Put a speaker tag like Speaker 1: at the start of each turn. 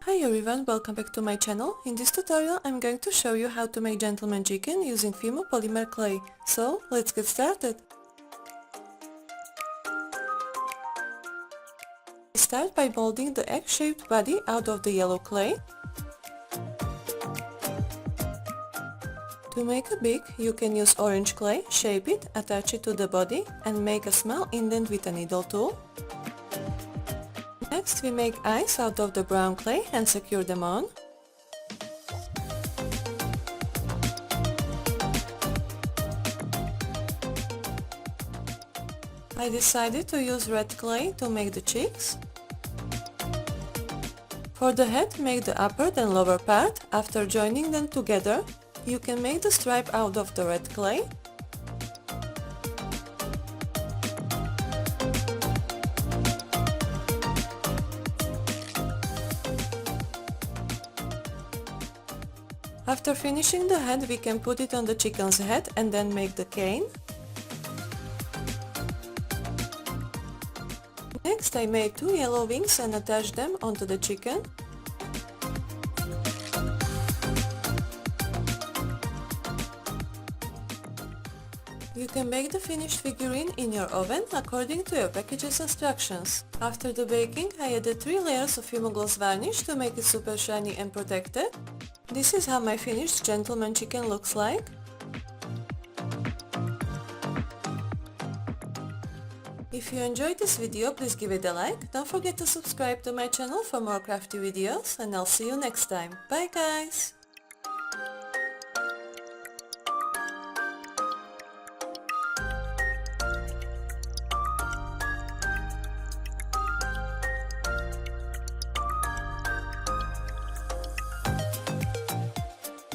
Speaker 1: Hi everyone, welcome back to my channel. In this tutorial I'm going to show you how to make gentleman chicken using Fimo polymer clay. So let's get started. Start by molding the egg-shaped body out of the yellow clay. To make a beak, you can use orange clay, shape it, attach it to the body and make a small indent with a needle tool. Next we make eyes out of the brown clay and secure them on. I decided to use red clay to make the cheeks. For the head, make the upper and lower part. After joining them together, you can make the stripe out of the red clay. After finishing the head, we can put it on the chicken's head and then make the cane. Next I made two yellow wings and attached them onto the chicken. You can bake the finished figurine in your oven according to your package's instructions. After the baking, I added 3 layers of Fimo gloss varnish to make it super shiny and protected. This is how my finished gentleman chicken looks like. If you enjoyed this video, please give it a like. Don't forget to subscribe to my channel for more crafty videos, and I'll see you next time. Bye guys!